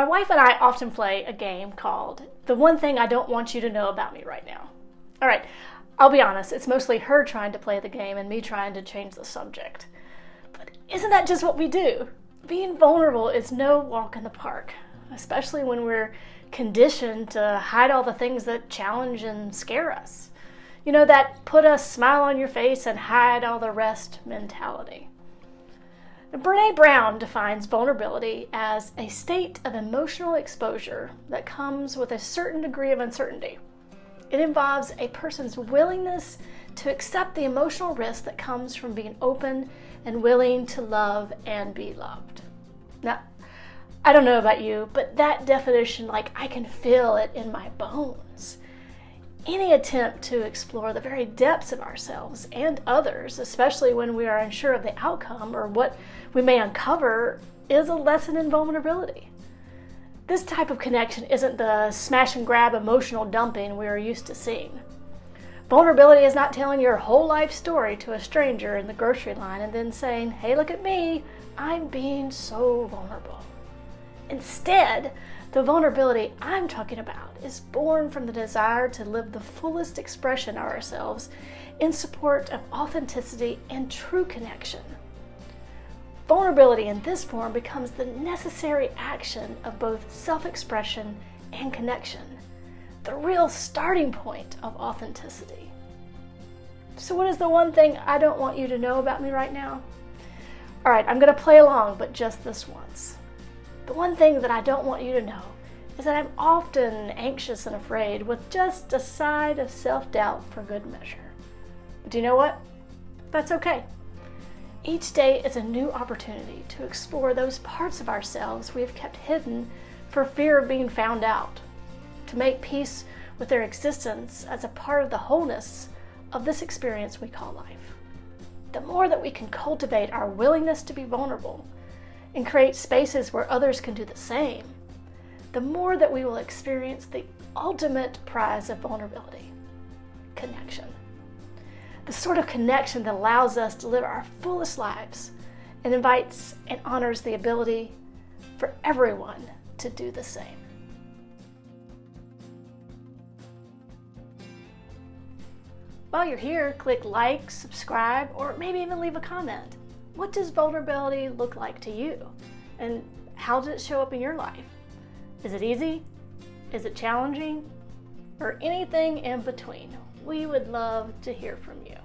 My wife and I often play a game called The One Thing I Don't Want You to Know About Me Right Now. All right, I'll be honest, it's mostly her trying to play the game and me trying to change the subject. But isn't that just what we do? Being vulnerable is no walk in the park, especially when we're conditioned to hide all the things that challenge and scare us. You know, that put a smile on your face and hide all the rest mentality. Brené Brown defines vulnerability as a state of emotional exposure that comes with a certain degree of uncertainty. It involves a person's willingness to accept the emotional risk that comes from being open and willing to love and be loved. Now, I don't know about you, but that definition, I can feel it in my bones. Any attempt to explore the very depths of ourselves and others, especially when we are unsure of the outcome or what we may uncover, is a lesson in vulnerability. This type of connection isn't the smash and grab emotional dumping we are used to seeing. Vulnerability is not telling your whole life story to a stranger in the grocery line and then saying, "Hey, look at me, I'm being so vulnerable." Instead, the vulnerability I'm talking about is born from the desire to live the fullest expression of ourselves in support of authenticity and true connection. Vulnerability in this form becomes the necessary action of both self-expression and connection, the real starting point of authenticity. So what is the one thing I don't want you to know about me right now? All right, I'm going to play along, but just this once. The one thing that I don't want you to know is that I'm often anxious and afraid with just a side of self-doubt for good measure. But do you know what? That's okay. Each day is a new opportunity to explore those parts of ourselves we have kept hidden for fear of being found out, to make peace with their existence as a part of the wholeness of this experience we call life. The more that we can cultivate our willingness to be vulnerable and create spaces where others can do the same, the more that we will experience the ultimate prize of vulnerability: connection. The sort of connection that allows us to live our fullest lives and invites and honors the ability for everyone to do the same. While you're here, click like, subscribe, or maybe even leave a comment. What does vulnerability look like to you? And how does it show up in your life? Is it easy? Is it challenging? Or anything in between? We would love to hear from you.